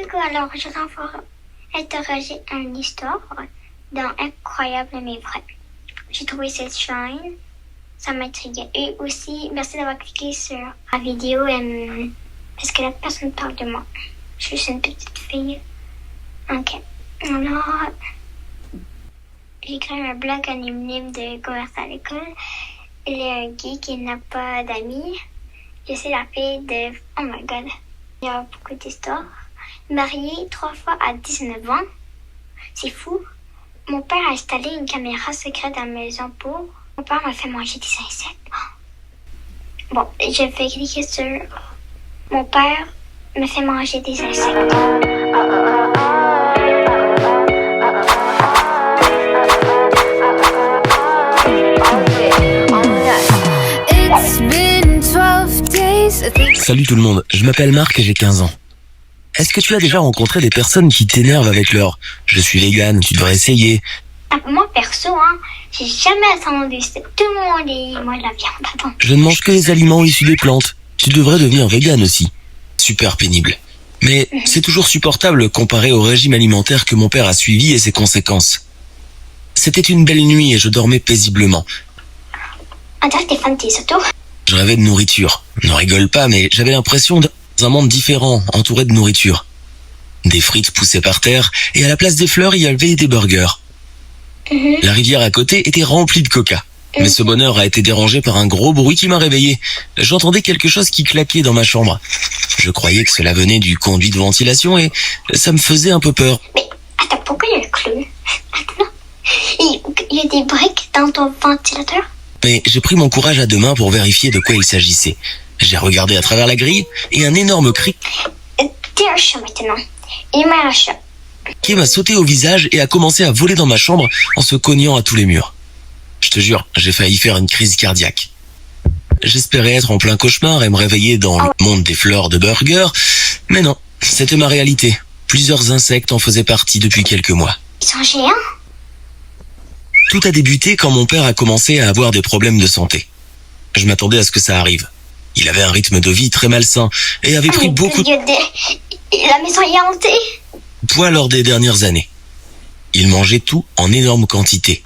Coucou, alors je t'envoie interroger une histoire dans Incroyable mais vrai. J'ai trouvé cette chaîne, ça m'intriguait. Et aussi, merci d'avoir cliqué sur la vidéo parce que la personne parle de moi. Je suis une petite fille. Ok. Alors, j'ai créé un blog anonyme de commerce à l'école. Il est un geek, il n'a pas d'amis. Je suis la fille de... Oh my god. Il y a beaucoup d'histoires. Mariée 3 fois à 19 ans. C'est fou. Mon père a installé une caméra secrète dans la maison pour... Mon père m'a fait manger des insectes. Bon, je vais cliquer sur... Mon père me fait manger des insectes. Salut tout le monde, je m'appelle Marc et j'ai 15 ans. Est-ce que tu as déjà rencontré des personnes qui t'énervent avec leur « je suis vegan, tu devrais essayer ». Moi perso, j'ai jamais attendu tout le monde et moi de la viande. Attends. Je ne mange que les aliments issus des plantes. Tu devrais devenir vegan aussi. Super pénible. Mais c'est toujours supportable comparé au régime alimentaire que mon père a suivi et ses conséquences. C'était une belle nuit et je dormais paisiblement. On dirait que t'es fan de tes autos. Je rêvais de nourriture. Ne rigole pas, mais j'avais l'impression d'être dans un monde différent, entouré de nourriture. Des frites poussaient par terre, et à la place des fleurs, il y avait des burgers. La rivière à côté était remplie de coca. Mais ce bonheur a été dérangé par un gros bruit qui m'a réveillé. J'entendais quelque chose qui claquait dans ma chambre. Je croyais que cela venait du conduit de ventilation et ça me faisait un peu peur. Mais attends, pourquoi il y a un clou? Attends, il y a des briques dans ton ventilateur? Mais j'ai pris mon courage à deux mains pour vérifier de quoi il s'agissait. J'ai regardé à travers la grille et un énorme cri T'es un chat maintenant. Il m'a un chat. Qui m'a sauté au visage et a commencé à voler dans ma chambre en se cognant à tous les murs. Je te jure, j'ai failli faire une crise cardiaque. J'espérais être en plein cauchemar et me réveiller dans le monde des fleurs de burgers, mais non, c'était ma réalité. Plusieurs insectes en faisaient partie depuis quelques mois. Ils sont géants? Tout a débuté quand mon père a commencé à avoir des problèmes de santé. Je m'attendais à ce que ça arrive. Il avait un rythme de vie très malsain et avait pris beaucoup de La maison est hantée. poids lors des dernières années. Il mangeait tout en énorme quantité.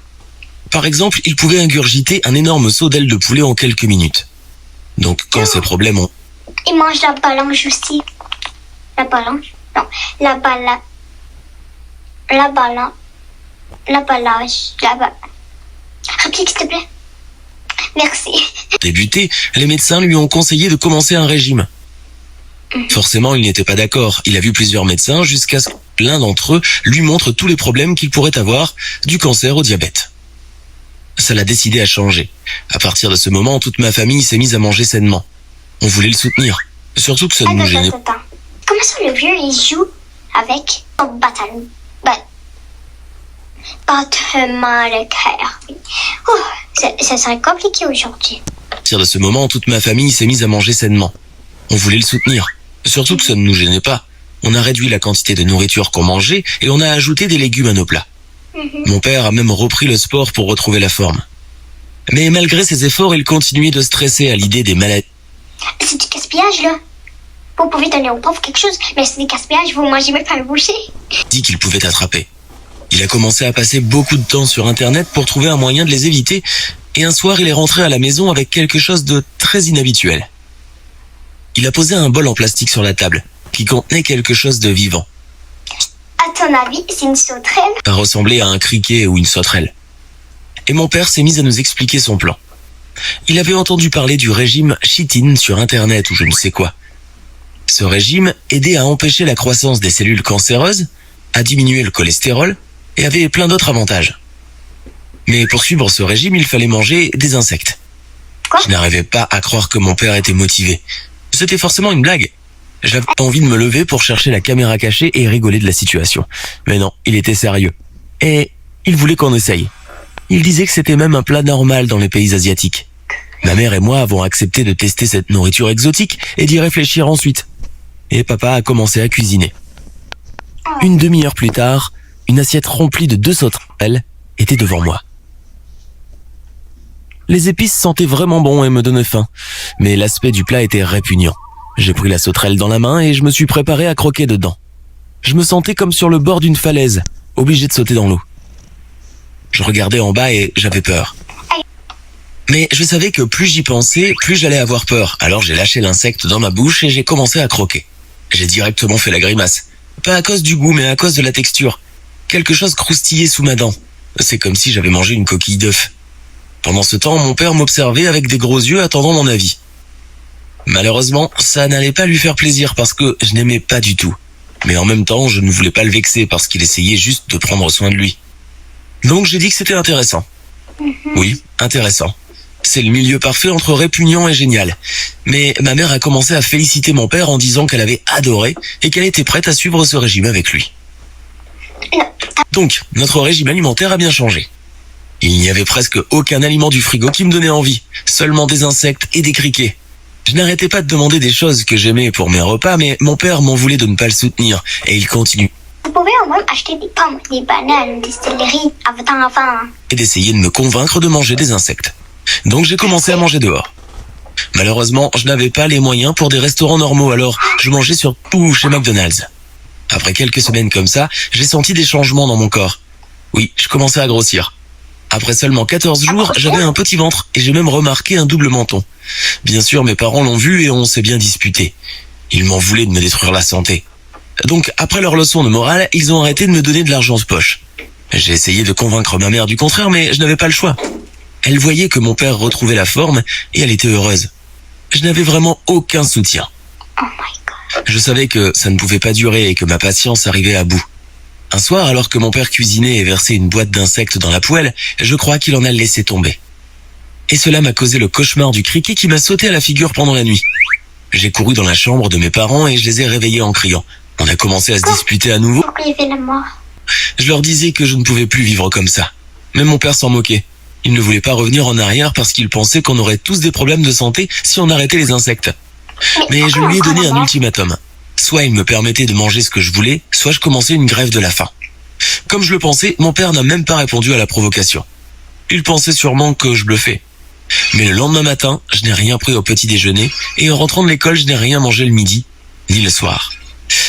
Par exemple, il pouvait ingurgiter un énorme seau d'ailes de poulet en quelques minutes. Donc quand ces problèmes ont... Il mange la balange aussi. La balange? Non, la bala... La bala... La balage... Rapide, s'il te plaît. Merci. Débuté, les médecins lui ont conseillé de commencer un régime. Forcément, il n'était pas d'accord. Il a vu plusieurs médecins jusqu'à ce que l'un d'entre eux lui montre tous les problèmes qu'il pourrait avoir, du cancer au diabète. Ça l'a décidé à changer. À partir de ce moment, toute ma famille s'est mise à manger sainement. On voulait le soutenir. Surtout que ça ne nous gênait pas. Attends. Comment ça, le vieux, il joue avec son bâton? Battement le cœur. Ça serait compliqué aujourd'hui. À partir de ce moment, toute ma famille s'est mise à manger sainement. On voulait le soutenir. Surtout que ça ne nous gênait pas. On a réduit la quantité de nourriture qu'on mangeait et on a ajouté des légumes à nos plats. Mon père a même repris le sport pour retrouver la forme. Mais malgré ses efforts, il continuait de stresser à l'idée des maladies. C'est du gaspillage, là. Vous pouvez donner aux pauvres quelque chose, mais c'est du gaspillage, vous mangez même pas le boucher. Dit qu'il pouvait attraper. Il a commencé à passer beaucoup de temps sur Internet pour trouver un moyen de les éviter, et un soir, il est rentré à la maison avec quelque chose de très inhabituel. Il a posé un bol en plastique sur la table, qui contenait quelque chose de vivant. À ton avis, c'est une sauterelle? Ça ressemblait à un criquet ou une sauterelle. Et mon père s'est mis à nous expliquer son plan. Il avait entendu parler du régime Chitin sur Internet ou je ne sais quoi. Ce régime aidait à empêcher la croissance des cellules cancéreuses, à diminuer le cholestérol et avait plein d'autres avantages. Mais pour suivre ce régime, il fallait manger des insectes. Quoi? Je n'arrivais pas à croire que mon père était motivé. C'était forcément une blague. J'avais envie de me lever pour chercher la caméra cachée et rigoler de la situation. Mais non, il était sérieux. Et il voulait qu'on essaye. Il disait que c'était même un plat normal dans les pays asiatiques. Ma mère et moi avons accepté de tester cette nourriture exotique et d'y réfléchir ensuite. Et papa a commencé à cuisiner. Une demi-heure plus tard, une assiette remplie de 2 sauterelles était devant moi. Les épices sentaient vraiment bon et me donnaient faim, mais l'aspect du plat était répugnant. J'ai pris la sauterelle dans la main et je me suis préparé à croquer dedans. Je me sentais comme sur le bord d'une falaise, obligé de sauter dans l'eau. Je regardais en bas et j'avais peur. Mais je savais que plus j'y pensais, plus j'allais avoir peur. Alors j'ai lâché l'insecte dans ma bouche et j'ai commencé à croquer. J'ai directement fait la grimace. Pas à cause du goût, mais à cause de la texture. Quelque chose croustillait sous ma dent. C'est comme si j'avais mangé une coquille d'œuf. Pendant ce temps, mon père m'observait avec des gros yeux attendant mon avis. Malheureusement, ça n'allait pas lui faire plaisir parce que je n'aimais pas du tout. Mais en même temps, je ne voulais pas le vexer parce qu'il essayait juste de prendre soin de lui. Donc j'ai dit que c'était intéressant. Oui, intéressant. C'est le milieu parfait entre répugnant et génial. Mais ma mère a commencé à féliciter mon père en disant qu'elle avait adoré et qu'elle était prête à suivre ce régime avec lui. Donc, notre régime alimentaire a bien changé. Il n'y avait presque aucun aliment du frigo qui me donnait envie, seulement des insectes et des criquets. Je n'arrêtais pas de demander des choses que j'aimais pour mes repas, mais mon père m'en voulait de ne pas le soutenir, et il continue. Vous pouvez au moins acheter des pommes, des bananes, des céleris à votre enfant. Et d'essayer de me convaincre de manger des insectes. Donc j'ai commencé à manger dehors. Malheureusement, je n'avais pas les moyens pour des restaurants normaux, alors je mangeais surtout chez McDonald's. Après quelques semaines comme ça, j'ai senti des changements dans mon corps. Oui, je commençais à grossir. Après seulement 14 jours, j'avais un petit ventre et j'ai même remarqué un double menton. Bien sûr, mes parents l'ont vu et on s'est bien disputé. Ils m'en voulaient de me détruire la santé. Donc, après leur leçon de morale, ils ont arrêté de me donner de l'argent de poche. J'ai essayé de convaincre ma mère du contraire, mais je n'avais pas le choix. Elle voyait que mon père retrouvait la forme et elle était heureuse. Je n'avais vraiment aucun soutien. Oh my God. Je savais que ça ne pouvait pas durer et que ma patience arrivait à bout. Un soir, alors que mon père cuisinait et versait une boîte d'insectes dans la poêle, je crois qu'il en a laissé tomber. Et cela m'a causé le cauchemar du criquet qui m'a sauté à la figure pendant la nuit. J'ai couru dans la chambre de mes parents et je les ai réveillés en criant. On a commencé à se disputer à nouveau. Pourquoi il y avait la mort? Je leur disais que je ne pouvais plus vivre comme ça. Même mon père s'en moquait. Il ne voulait pas revenir en arrière parce qu'il pensait qu'on aurait tous des problèmes de santé si on arrêtait les insectes. Mais je lui ai donné un ultimatum. Soit il me permettait de manger ce que je voulais, soit je commençais une grève de la faim. Comme je le pensais, mon père n'a même pas répondu à la provocation. Il pensait sûrement que je bluffais. Mais le lendemain matin, je n'ai rien pris au petit déjeuner et en rentrant de l'école, je n'ai rien mangé le midi, ni le soir.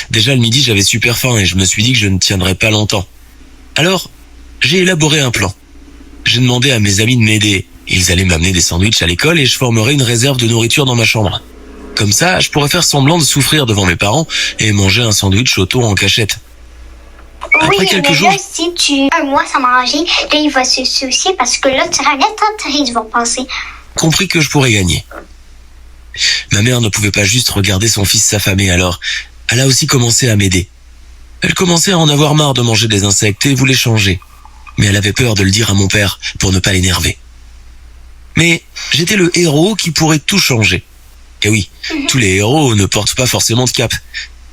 Déjà le midi, j'avais super faim et je me suis dit que je ne tiendrais pas longtemps. Alors, j'ai élaboré un plan. J'ai demandé à mes amis de m'aider. Ils allaient m'amener des sandwichs à l'école et je formerais une réserve de nourriture dans ma chambre. Comme ça, je pourrais faire semblant de souffrir devant mes parents et manger un sandwich au thon en cachette. Après Oui, quelques mais jours, là, si tu as un mois sans manger, là, il va se soucier parce que là, tu seras net ils vont penser. j'ai compris que je pourrais gagner. Ma mère ne pouvait pas juste regarder son fils s'affamer, alors elle a aussi commencé à m'aider. Elle commençait à en avoir marre de manger des insectes et voulait changer. Mais elle avait peur de le dire à mon père pour ne pas l'énerver. Mais j'étais le héros qui pourrait tout changer. Et oui, tous les héros ne portent pas forcément de cape.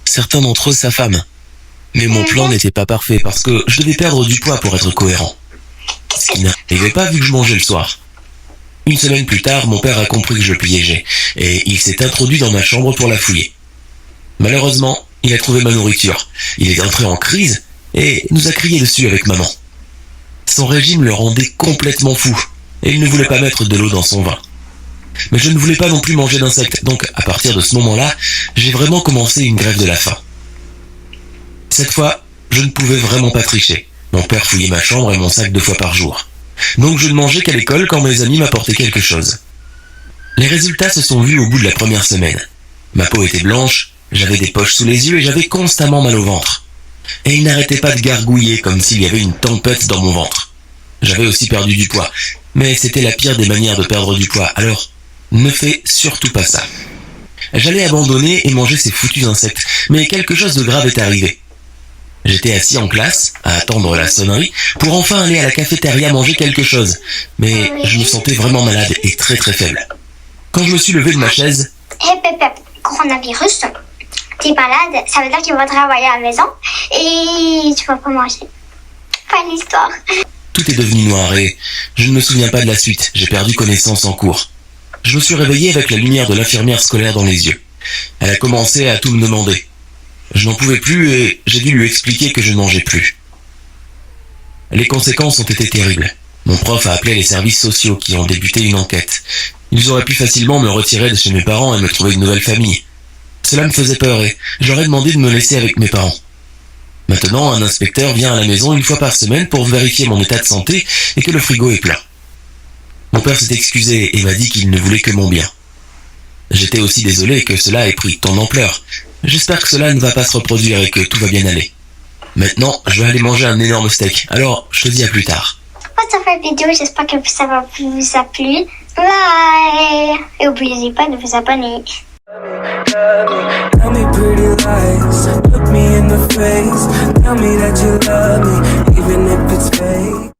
Certains d'entre eux s'affament. Mais mon plan n'était pas parfait parce que je devais perdre du poids pour être cohérent. Ce qui n'arrivait pas vu que je mangeais le soir. Une semaine plus tard, mon père a compris que je piégeais et il s'est introduit dans ma chambre pour la fouiller. Malheureusement, il a trouvé ma nourriture. Il est entré en crise et nous a crié dessus avec maman. Son régime le rendait complètement fou et il ne voulait pas mettre de l'eau dans son vin. Mais je ne voulais pas non plus manger d'insectes, donc à partir de ce moment-là, j'ai vraiment commencé une grève de la faim. Cette fois, je ne pouvais vraiment pas tricher. Mon père fouillait ma chambre et mon sac 2 fois par jour. Donc je ne mangeais qu'à l'école quand mes amis m'apportaient quelque chose. Les résultats se sont vus au bout de la première semaine. Ma peau était blanche, j'avais des poches sous les yeux et j'avais constamment mal au ventre. Et il n'arrêtait pas de gargouiller comme s'il y avait une tempête dans mon ventre. J'avais aussi perdu du poids, mais c'était la pire des manières de perdre du poids, alors ne fais surtout pas ça. J'allais abandonner et manger ces foutus insectes, mais quelque chose de grave est arrivé. J'étais assis en classe, à attendre la sonnerie, pour enfin aller à la cafétéria manger quelque chose, mais je me sentais vraiment malade et très très faible. Quand je me suis levé de ma chaise, Coronavirus, t'es malade, ça veut dire qu'il va travailler à la maison et tu vas pas manger. Pas l'histoire. tout est devenu noir et je ne me souviens pas de la suite, j'ai perdu connaissance en cours. Je me suis réveillé avec la lumière de l'infirmière scolaire dans les yeux. Elle a commencé à tout me demander. Je n'en pouvais plus et j'ai dû lui expliquer que je ne mangeais plus. Les conséquences ont été terribles. Mon prof a appelé les services sociaux qui ont débuté une enquête. Ils auraient pu facilement me retirer de chez mes parents et me trouver une nouvelle famille. Cela me faisait peur et j'aurais demandé de me laisser avec mes parents. Maintenant, un inspecteur vient à la maison une fois par semaine pour vérifier mon état de santé et que le frigo est plein. Mon père s'est excusé et m'a dit qu'il ne voulait que mon bien. J'étais aussi désolé que cela ait pris tant d'ampleur. J'espère que cela ne va pas se reproduire et que tout va bien aller. Maintenant, je vais aller manger un énorme steak. Alors, je te dis à plus tard. Pour cette fin de vidéo, j'espère que ça vous a plu. Bye! Et n'oubliez pas de vous abonner. Tell me pretty lies, look me in the face. Tell me that you love me, even if it's fake.